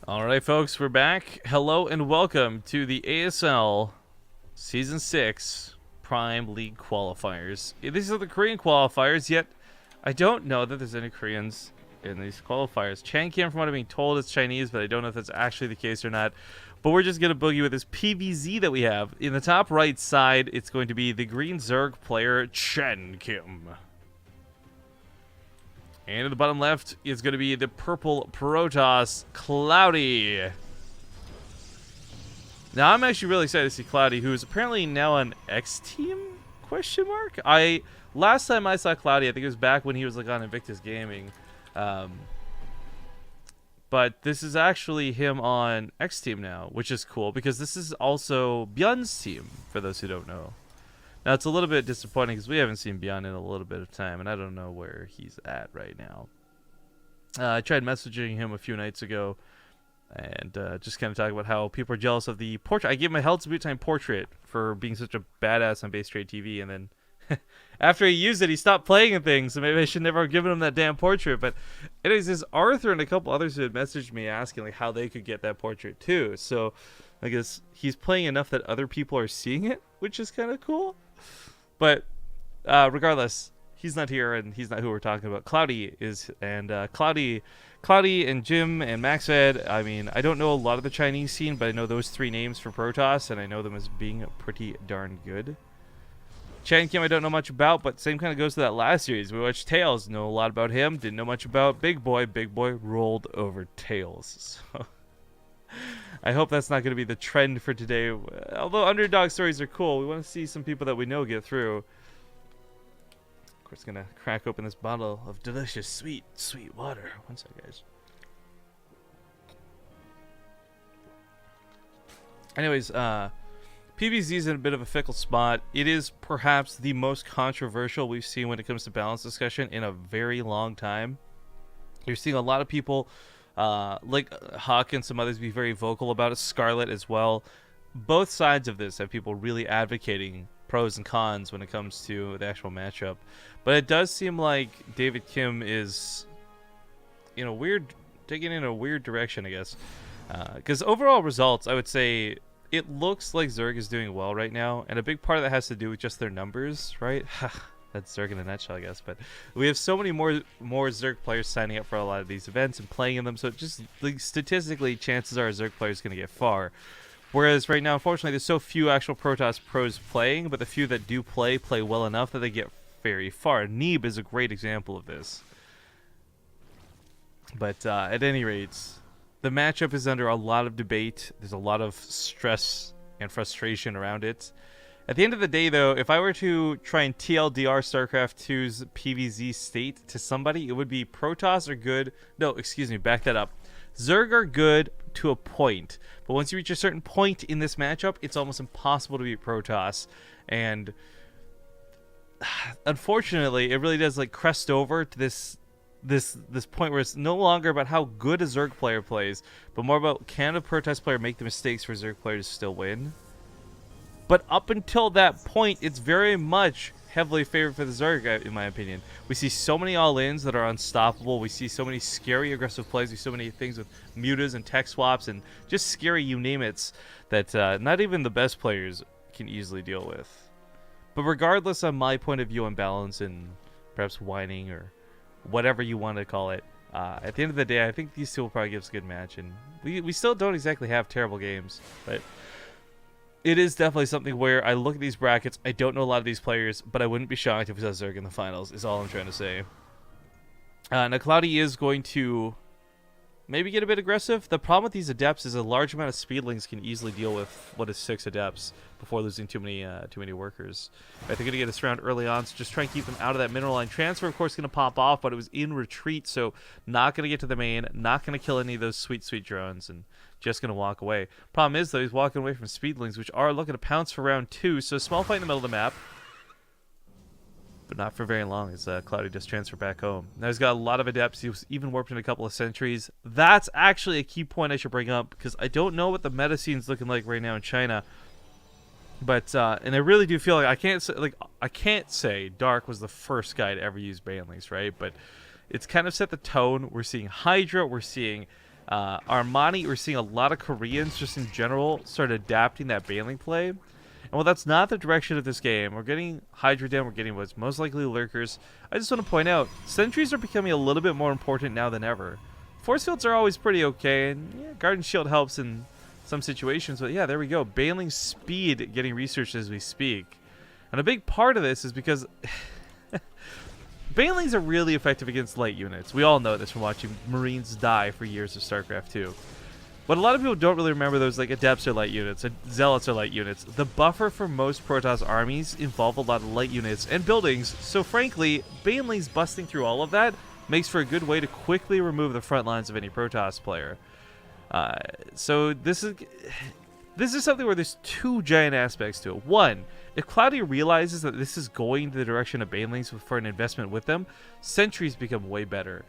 Alright folks, we're back. Hello and welcome to the ASL Season 6 Prime League Qualifiers. These are the Korean qualifiers, yet I don't know that there's any Koreans in these qualifiers. Chankim, from what I'm being told, is Chinese, but I don't know if that's actually the case or not. But we're just going to boogie with this PVZ that we have. In the top right side, it's going to be the green Zerg player, chankim. And in the bottom left is going to be the purple Protoss, Cloudy. Now, I'm actually really excited to see Cloudy, who is apparently now on X Team? Question mark? Last time I saw Cloudy, I think it was back when he was like on Invictus Gaming. But this is actually him on X Team now, which is cool because this is also Byun's team, for those who don't know. Now, it's a little bit disappointing because we haven't seen Byun in a little bit of time, and I don't know where he's at right now. I tried messaging him a few nights ago and just kind of talking about how people are jealous of the portrait. I gave him a Hell to Boot Time portrait for being such a badass on BaseTradeTV, and then after he used it, he stopped playing and things, so maybe I should never have given him that damn portrait. But anyways, there's Arthur and a couple others who had messaged me asking like how they could get that portrait too. So I guess he's playing enough that other people are seeing it, which is kind of cool. But regardless, he's not here, and he's not who we're talking about. Cloudy is, and Cloudy and Jim and MaxFed. I mean, I don't know a lot of the Chinese scene, but I know those three names for Protoss, and I know them as being pretty darn good. chankim I don't know much about, but same kind of goes to that last series. We watched Tails, know a lot about him, didn't know much about Big Boy. Big Boy rolled over Tails. So I hope that's not going to be the trend for today. Although underdog stories are cool, we want to see some people that we know get through. Of course, going to crack open this bottle of delicious, sweet water. One sec, guys. Anyways, PVZ is in a bit of a fickle spot. It is perhaps the most controversial we've seen when it comes to balance discussion in a very long time. You're seeing a lot of people like Huck and some others be very vocal about it. Scarlet as well. Both sides of this have people really advocating pros and cons when it comes to the actual matchup. But it does seem like David Kim is taking in a weird direction, I guess. Because overall results, I would say it looks like Zerg is doing well right now. And a big part of that has to do with just their numbers, right? That's Zerg in a nutshell, I guess. But we have so many more Zerg players signing up for a lot of these events and playing in them. So just like, statistically, chances are a Zerg player is going to get far. Whereas right now, unfortunately, there's so few actual Protoss pros playing, but the few that do play well enough that they get very far. Neeb is a great example of this. But at any rate, the matchup is under a lot of debate. There's a lot of stress and frustration around it. At the end of the day, though, if I were to try and TLDR StarCraft 2's PVZ state to somebody, it would be Protoss are good. No, excuse me, back that up. Zerg are good to a point, but once you reach a certain point in this matchup, it's almost impossible to beat Protoss. And unfortunately, it really does like crest over to this point where it's no longer about how good a Zerg player plays, but more about can a Protoss player make the mistakes for Zerg players to still win. But up until that point, it's very much heavily favored for the Zerg, in my opinion. We see so many all-ins that are unstoppable. We see so many scary aggressive plays. We see so many things with mutas and tech swaps and just scary you name it that not even the best players can easily deal with. But regardless of my point of view on balance and perhaps whining or whatever you want to call it, at the end of the day, I think these two will probably give us a good match. And we still don't exactly have terrible games, but it is definitely something where I look at these brackets, I don't know a lot of these players, but I wouldn't be shocked if we saw Zerg in the finals, is all I'm trying to say. Now, Cloudy is going to maybe get a bit aggressive. The problem with these Adepts is a large amount of Speedlings can easily deal with what is 6 Adepts before losing too many workers. Right, they're going to get us around early on, so just try and keep them out of that mineral line. Transfer, of course, going to pop off, but it was in retreat, so not going to get to the main, not going to kill any of those sweet drones, and just going to walk away. Problem is, though, he's walking away from Speedlings, which are looking to pounce for round 2, so small fight in the middle of the map. But not for very long as Cloudy just transferred back home. Now he's got a lot of Adepts. He was even warped in a couple of sentries. That's actually a key point I should bring up because I don't know what the meta scene's looking like right now in China. But and I really do feel like I can't say Dark was the first guy to ever use Banelings, right? But it's kind of set the tone. We're seeing Hydra. We're seeing Armani, we're seeing a lot of Koreans just in general start adapting that baneling play. And while that's not the direction of this game, we're getting Hydra down, we're getting what's most likely lurkers. I just want to point out, sentries are becoming a little bit more important now than ever. Force fields are always pretty okay, and yeah, Guard and Shield helps in some situations, but yeah, there we go. Baneling speed getting researched as we speak. And a big part of this is because banelings are really effective against light units. We all know this from watching Marines die for years of StarCraft 2. But a lot of people don't really remember those, like, Adepts are light units, and Zealots are light units. The buffer for most Protoss armies involve a lot of light units and buildings, so frankly, banelings busting through all of that makes for a good way to quickly remove the front lines of any Protoss player. So this is something where there's two giant aspects to it. One, if Cloudy realizes that this is going the direction of banelings for an investment with them, sentries become way better.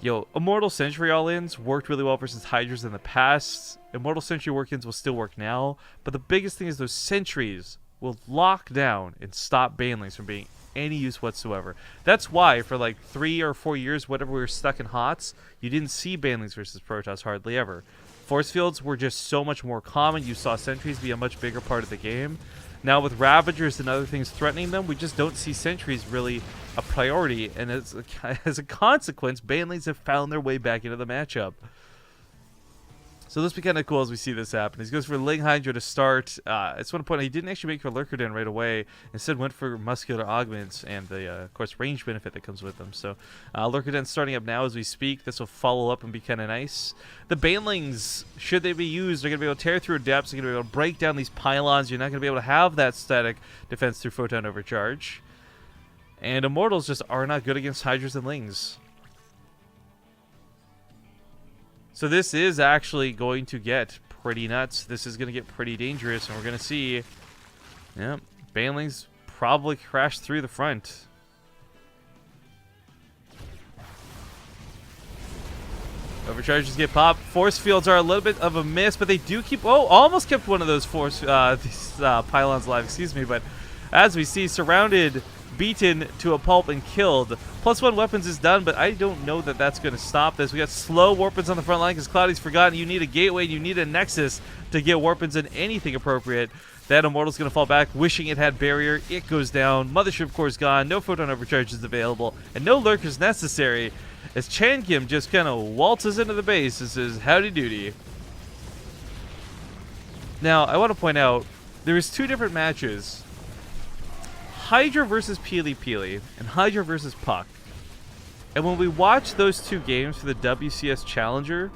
Yo, Immortal Sentry all-ins worked really well versus Hydras in the past. Immortal Sentry work-ins will still work now. But the biggest thing is those sentries will lock down and stop banelings from being any use whatsoever. That's why for like 3 or 4 years, whatever we were stuck in HOTS, you didn't see banelings versus Protoss hardly ever. Force fields were just so much more common. You saw sentries be a much bigger part of the game. Now with Ravagers and other things threatening them, we just don't see sentries really a priority, and as a consequence, banelings have found their way back into the matchup. So this will be kind of cool as we see this happen. He goes for Ling Hydra to start. I just want to point out he didn't actually make for Lurker Den right away. Instead went for Muscular Augments and the, of course, range benefit that comes with them. So Lurker Den starting up now as we speak. This will follow up and be kind of nice. The banelings, should they be used, are going to be able to tear through depths. They're going to be able to break down these pylons. You're not going to be able to have that static defense through Photon Overcharge. And Immortals just are not good against Hydras and Lings. So this is actually going to get pretty nuts. This is going to get pretty dangerous, and we're going to see, yeah, banelings probably crash through the front. Overcharges get popped. Force fields are a little bit of a miss, but they do keep, almost kept one of those pylons alive, excuse me, but as we see, surrounded, beaten to a pulp and killed. +1 weapons is done, but I don't know that that's going to stop this. We got slow warpins on the front line because Cloudy's forgotten you need a gateway, you need a nexus to get warpins in anything appropriate. That Immortal's going to fall back, wishing it had barrier. It goes down. Mothership Core's gone. No Photon Overcharge is available, and no Lurkers necessary as chankim just kind of waltzes into the base and says, howdy doody. Now, I want to point out, there's 2 different matches. Hydra versus Peely Peely and Hydra versus Puck. And when we watch those 2 games for the WCS Challenger,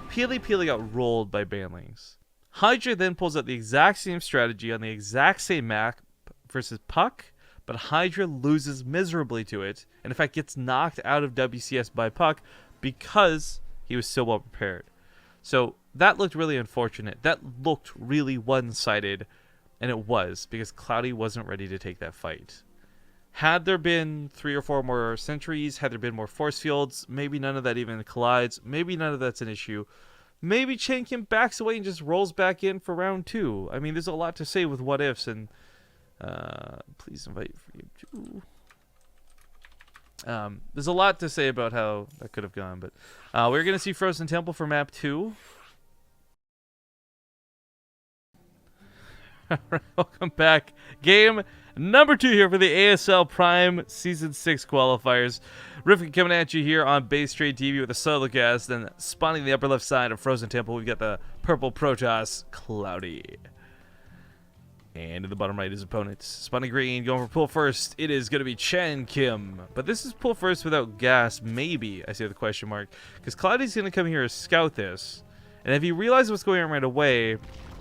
Peely Peely got rolled by banelings. Hydra then pulls out the exact same strategy on the exact same map versus Puck, but Hydra loses miserably to it, and in fact gets knocked out of WCS by Puck because he was so well prepared. So that looked really unfortunate. That looked really one-sided. And it was, because Cloudy wasn't ready to take that fight. Had there been 3 or 4 more sentries, had there been more force fields, maybe none of that even collides, maybe none of that's an issue. Maybe chankim backs away and just rolls back in for round 2. I mean, there's a lot to say with what ifs, and please invite for you too. There's a lot to say about how that could have gone, but we're going to see Frozen Temple for map 2. Welcome back. Game number 2 here for the ASL Prime Season 6 qualifiers. Rifkin coming at you here on BaseTradeTV with a solo cast, and spawning the upper left side of Frozen Temple, we've got the purple Protoss, Cloudy. And in the bottom right, his opponent, spawning green, going for pull first. It is going to be chankim. But this is pull first without gas, maybe, I see the question mark. Because Cloudy's going to come here to scout this. And if he realizes what's going on right away,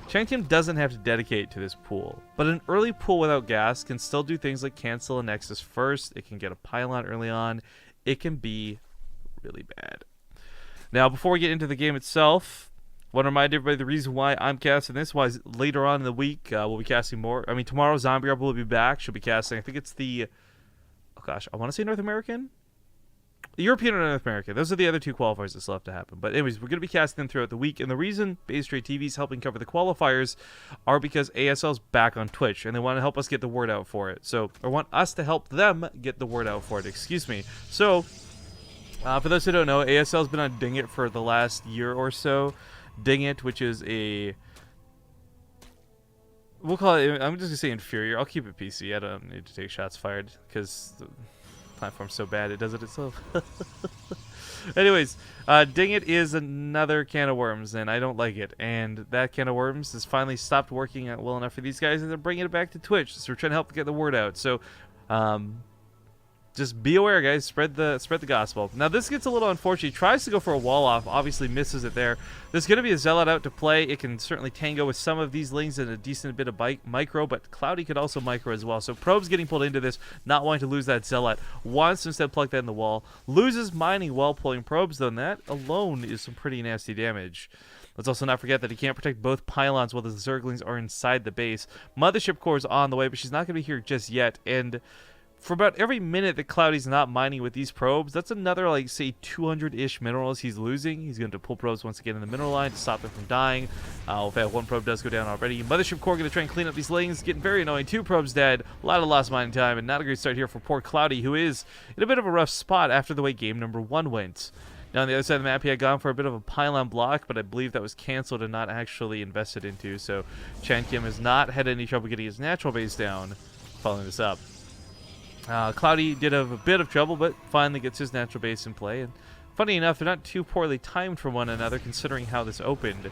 chankim doesn't have to dedicate to this pool, but an early pool without gas can still do things like cancel a nexus first. It can get a pylon early on. It can be really bad. Now, before we get into the game itself, I want to remind everybody the reason why I'm casting this, why later on in the week we'll be casting more. I mean, tomorrow Zombie Rebel will be back. She'll be casting, I think it's the, oh gosh, I want to say North American? European or North America. Those are the other 2 qualifiers that still have to happen. But anyways, we're going to be casting them throughout the week. And the reason BaseTradeTV is helping cover the qualifiers are because ASL's back on Twitch. And they want to help us get the word out for it. So, or want us to help them get the word out for it. Excuse me. So, For those who don't know, ASL has been on Ding It for the last year or so. Ding It, which is we'll call it, I'm just going to say inferior. I'll keep it PC. I don't need to take shots fired because the platform's so bad it does it itself. Anyways, Ding It is another can of worms, and I don't like it. And that can of worms has finally stopped working out well enough for these guys, and they're bringing it back to Twitch. So we're trying to help get the word out. So, just be aware, guys. Spread the gospel. Now, this gets a little unfortunate. He tries to go for a wall off. Obviously, misses it there. There's going to be a Zealot out to play. It can certainly tango with some of these lings and a decent bit of micro, but Cloudy could also micro as well. So Probe's getting pulled into this, not wanting to lose that Zealot. Wants to instead plug that in the wall. Loses mining while pulling probes, though, and that alone is some pretty nasty damage. Let's also not forget that he can't protect both pylons while the Zerglings are inside the base. Mothership Core is on the way, but she's not going to be here just yet, and for about every minute that Cloudy's not mining with these probes, that's another, like, say, 200-ish minerals he's losing. He's going to pull probes once again in the mineral line to stop them from dying. In fact, one probe does go down already. Mothership Core going to try and clean up these lings. Getting very annoying. 2 probes dead. A lot of lost mining time, and not a great start here for poor Cloudy, who is in a bit of a rough spot after the way game number 1 went. Now, on the other side of the map, he had gone for a bit of a pylon block, but I believe that was canceled and not actually invested into, so chankim has not had any trouble getting his natural base down following this up. Cloudy did have a bit of trouble, but finally gets his natural base in play. And funny enough, they're not too poorly timed from one another, considering how this opened.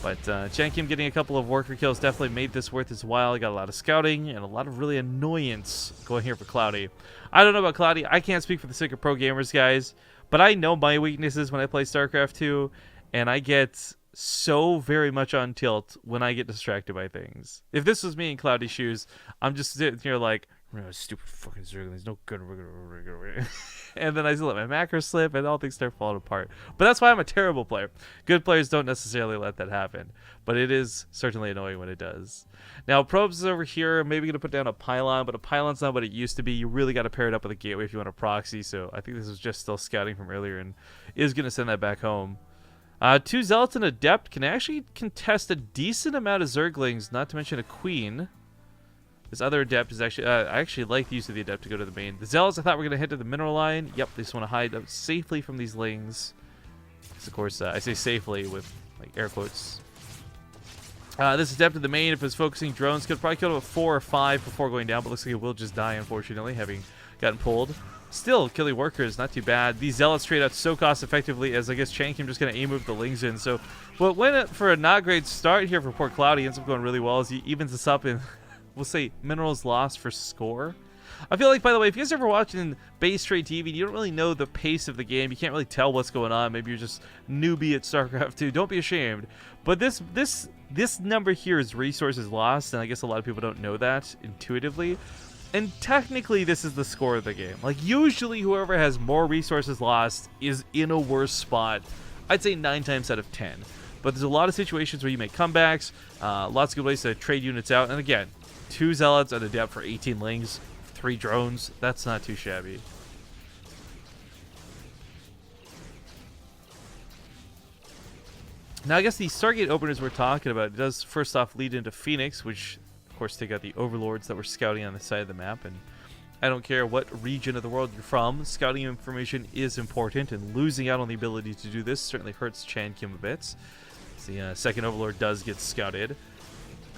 But chankim getting a couple of worker kills definitely made this worth his while. He got a lot of scouting and a lot of really annoyance going here for Cloudy. I don't know about Cloudy. I can't speak for the sake of pro gamers, guys. But I know my weaknesses when I play StarCraft 2, and I get so very much on tilt when I get distracted by things. If this was me in Cloudy's shoes, I'm just sitting here like, stupid fucking Zerglings, no good. And then I just let my macro slip, and all things start falling apart. But that's why I'm a terrible player. Good players don't necessarily let that happen, but it is certainly annoying when it does. Now, probes is over here. Maybe gonna put down a pylon, but a pylon's not what it used to be. You really got to pair it up with a gateway if you want a proxy. So I think this is just still scouting from earlier, and is gonna send that back home. 2 Zealots and Adept can actually contest a decent amount of Zerglings, not to mention a Queen. This other Adept is actually, I actually like the use of the Adept to go to the main. The Zealots I thought were going to head to the mineral line. Yep, they just want to hide up safely from these lings. Of course, I say safely with, like, air quotes. This Adept at the main, if it's focusing drones, could probably kill him at 4 or 5 before going down, but looks like it will just die, unfortunately, having gotten pulled. Still, killing workers, not too bad. These Zealots trade out so cost effectively, as I guess chankim just going to aim-move the lings in. So what went for a not great start here for poor Cloudy ends up going really well as he evens this up in, we'll say, minerals lost for score. I feel like, by the way, if you guys are ever watching BaseTradeTV, you don't really know the pace of the game. You can't really tell what's going on. Maybe you're just newbie at StarCraft 2. Don't be ashamed. But this number here is resources lost, and I guess a lot of people don't know that intuitively. And technically, this is the score of the game. Like, usually whoever has more resources lost is in a worse spot. I'd say 9 times out of 10. But there's a lot of situations where you make comebacks, lots of good ways to trade units out. And again, 2 Zealots at Adept for 18 lings, 3 drones. That's not too shabby. Now, I guess the Stargate openers we're talking about, it does first off lead into Phoenix, which of course take out the overlords that were scouting on the side of the map. And I don't care what region of the world you're from, scouting information is important, and losing out on the ability to do this certainly hurts chankim a bit. The second overlord does get scouted.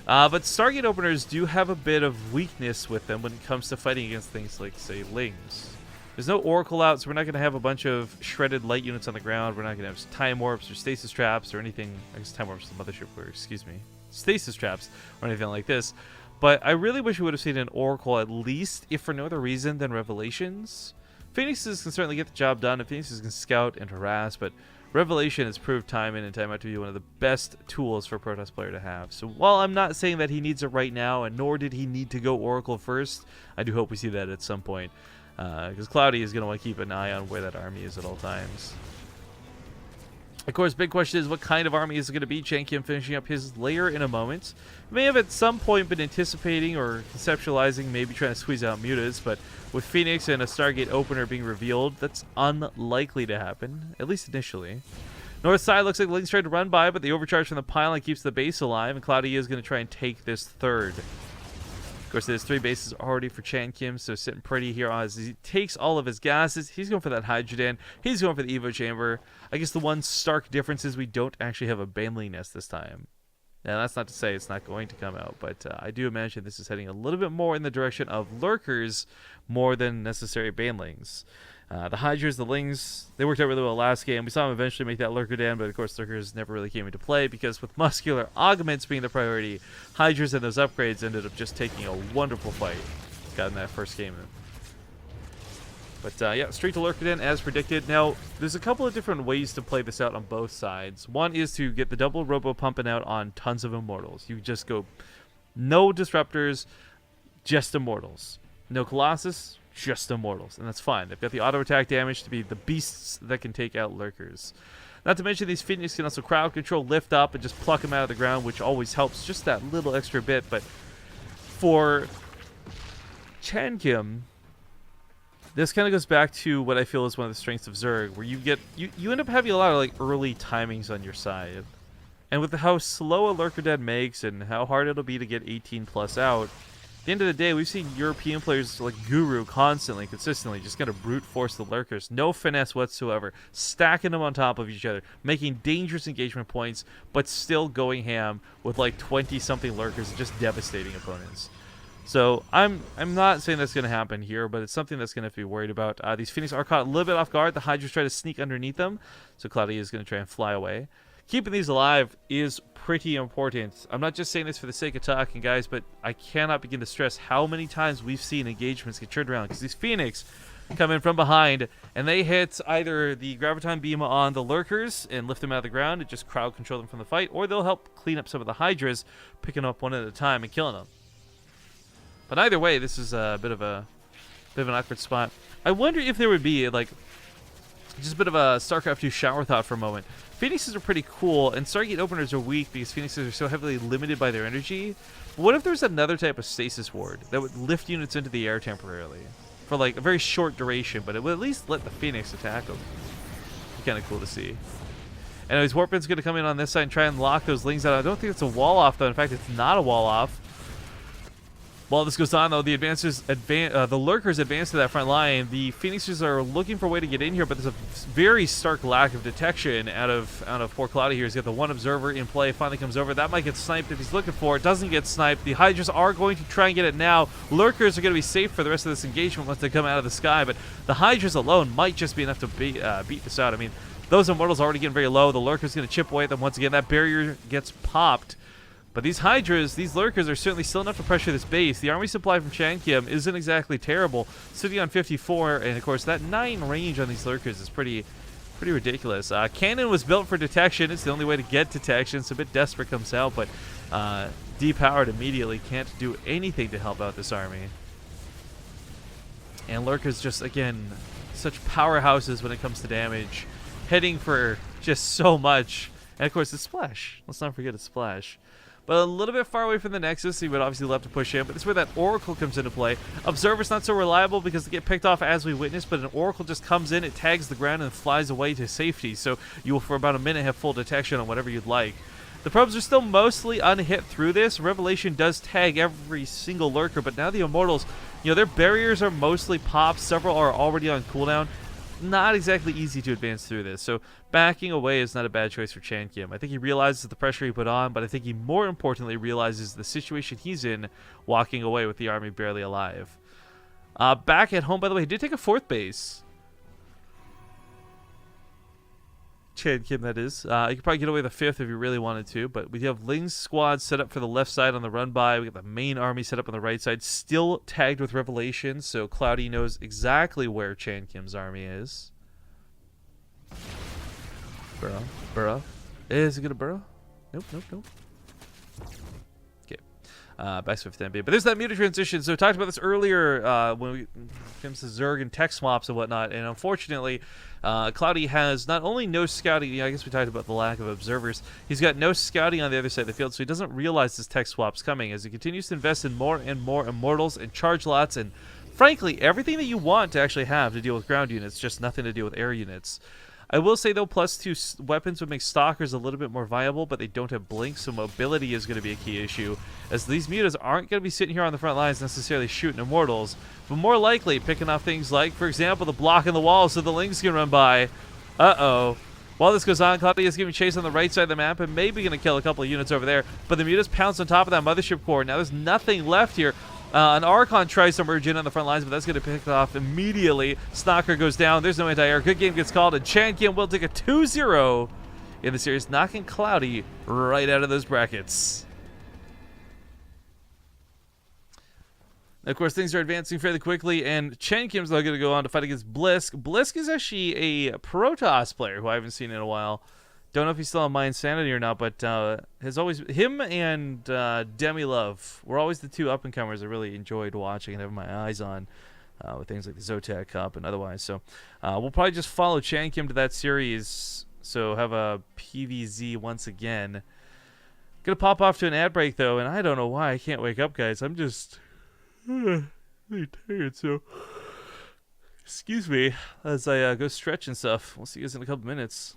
But Stargate openers do have a bit of weakness with them when it comes to fighting against things like, say, lings. There's no oracle out, so we're not going to have a bunch of shredded light units on the ground. We're not going to have time warps or stasis traps or anything. I guess time warps is the mothership word, excuse me. Stasis traps or anything like this. But I really wish we would have seen an oracle at least, if for no other reason than revelations. Phoenixes can certainly get the job done, and Phoenixes can scout and harass, but Revelation has proved time in and time out to be one of the best tools for a Protoss player to have. So while I'm not saying that he needs it right now, and nor did he need to go Oracle first, I do hope we see that at some point. Because Cloudy is going to want to keep an eye on where that army is at all times. Of course, big question is what kind of army is it going to be? chankim finishing up his layer in a moment. May have at some point been anticipating or conceptualizing maybe trying to squeeze out mutas, but with Phoenix and a Stargate opener being revealed, that's unlikely to happen, at least initially. North side looks like Link's tried to run by, but the overcharge from the pylon keeps the base alive, and Cloudy is going to try and take this third. Of course, there's 3 bases already for chankim, so sitting pretty here as he takes all of his gases. He's going for that Hydrodan. He's going for the Evo Chamber. I guess the one stark difference is we don't actually have a Baneling nest this time. Now, that's not to say it's not going to come out, but I do imagine this is heading a little bit more in the direction of lurkers more than necessary banelings. The Hydras, the Lings, they worked out really well last game. We saw them eventually make that Lurker down, but of course Lurkers never really came into play because with muscular augments being the priority, Hydras and those upgrades ended up just taking a wonderful fight. Got in that first game. But yeah, straight to Lurker Den as predicted. Now, there's a couple of different ways to play this out on both sides. One is to get the double Robo pumping out on tons of Immortals. You just go no Disruptors, just Immortals. No Colossus, just Immortals, and that's fine. They've got the auto attack damage to be the beasts that can take out lurkers. Not to mention these Phoenix can also crowd control, lift up, and just pluck them out of the ground, which always helps just that little extra bit. But for chankim, this kind of goes back to what I feel is one of the strengths of Zerg, where you end up having a lot of like early timings on your side. And with how slow a Lurker Den makes and how hard it'll be to get 18 plus out, at the end of the day, we've seen European players like Guru constantly, consistently, just kind of brute force the lurkers. No finesse whatsoever. Stacking them on top of each other. Making dangerous engagement points, but still going ham with like 20-something lurkers and just devastating opponents. So I'm not saying that's going to happen here, but it's something that's going to have to be worried about. These Phoenix are caught a little bit off guard. The Hydras try to sneak underneath them, so Cloudy is going to try and fly away. Keeping these alive is pretty important. I'm not just saying this for the sake of talking, guys, but I cannot begin to stress how many times we've seen engagements get turned around because these Phoenix come in from behind and they hit either the Graviton Beam on the lurkers and lift them out of the ground and just crowd control them from the fight, or they'll help clean up some of the Hydras, picking up one at a time and killing them. But either way, this is a bit of an awkward spot. I wonder if there would be like just a bit of a StarCraft 2 shower thought for a moment. Phoenixes are pretty cool, and Stargate openers are weak because Phoenixes are so heavily limited by their energy. But what if there's another type of stasis ward that would lift units into the air temporarily for like a very short duration, but it would at least let the Phoenix attack them? Be kind of cool to see. Anyways, Warpin's going to come in on this side and try and lock those Lings out. I don't think it's a wall off though. In fact, it's not a wall off. While this goes on, though, the lurkers advance to that front line. The Phoenixes are looking for a way to get in here, but there's a very stark lack of detection out of poor Cloudy here. He's got the one observer in play. Finally comes over. That might get sniped if he's looking for it. Doesn't get sniped. The Hydras are going to try and get it now. Lurkers are going to be safe for the rest of this engagement once they come out of the sky, but the Hydras alone might just be enough to beat this out. I mean, those Immortals are already getting very low. The Lurker's going to chip away at them once again. That barrier gets popped. But these Hydras, these Lurkers are certainly still enough to pressure this base. The army supply from chankim isn't exactly terrible, sitting on 54, and of course that 9 range on these Lurkers is pretty ridiculous. Cannon was built for detection. It's the only way to get detection, so a bit desperate comes out, but depowered immediately, can't do anything to help out this army. And Lurkers just, again, such powerhouses when it comes to damage, heading for just so much. And of course, it's Splash. Let's not forget it's Splash. But a little bit far away from the Nexus, he would obviously love to push in, but this is where that Oracle comes into play. Observer's not so reliable because they get picked off as we witnessed, but an Oracle just comes in, it tags the ground, and flies away to safety, so you will for about a minute have full detection on whatever you'd like. The probes are still mostly unhit through this. Revelation does tag every single lurker, but now the Immortals, you know, their barriers are mostly popped. Several are already on cooldown. Not exactly easy to advance through this, so backing away is not a bad choice for chankim. I think he realizes the pressure he put on, but I think he more importantly realizes the situation he's in walking away with the army barely alive. Back at home, by the way, he did take a 4th base. chankim, that is. You could probably get away with a 5th if you really wanted to, but we have Ling's squad set up for the left side on the run by. We got the main army set up on the right side, still tagged with Revelation, so Cloudy knows exactly where chankim's army is. Burrow. Is it going to burrow? Nope. Okay. Back to 5th MB. But there's that muted transition. So I talked about this earlier when we came to Zerg and tech swaps and whatnot, and unfortunately, Cloudy has not only no scouting, I guess we talked about the lack of observers, he's got no scouting on the other side of the field, so he doesn't realize this tech swap's coming as he continues to invest in more and more Immortals and charge lots and, frankly, everything that you want to actually have to deal with ground units, just nothing to deal with air units. I will say, though, +2 weapons would make Stalkers a little bit more viable, but they don't have Blink, so mobility is going to be a key issue, as these mutas aren't going to be sitting here on the front lines necessarily shooting Immortals, but more likely picking off things like, for example, the block in the wall so the Lings can run by. Uh-oh. While this goes on, Cloudy is giving chase on the right side of the map and maybe going to kill a couple of units over there, but the mutas pounce on top of that Mothership core. Now there's nothing left here. An Archon tries to merge in on the front lines, but that's going to pick it off immediately. Stalker goes down. There's no anti-air. Good game gets called, and chankim will take a 2-0 in the series, knocking Cloudy right out of those brackets. Of course, things are advancing fairly quickly, and chankim's now going to go on to fight against Blisk. Blisk is actually a Protoss player who I haven't seen in a while. Don't know if he's still on My Insanity or not, but has always him and Demi Love were always the two up-and-comers I really enjoyed watching and having my eyes on with things like the Zotac Cup and otherwise. So we'll probably just follow chankim to that series, so have a PVZ once again. Gonna pop off to an ad break, though, and I don't know why I can't wake up, guys. I'm just really tired, so excuse me as I go stretch and stuff. We'll see you guys in a couple minutes.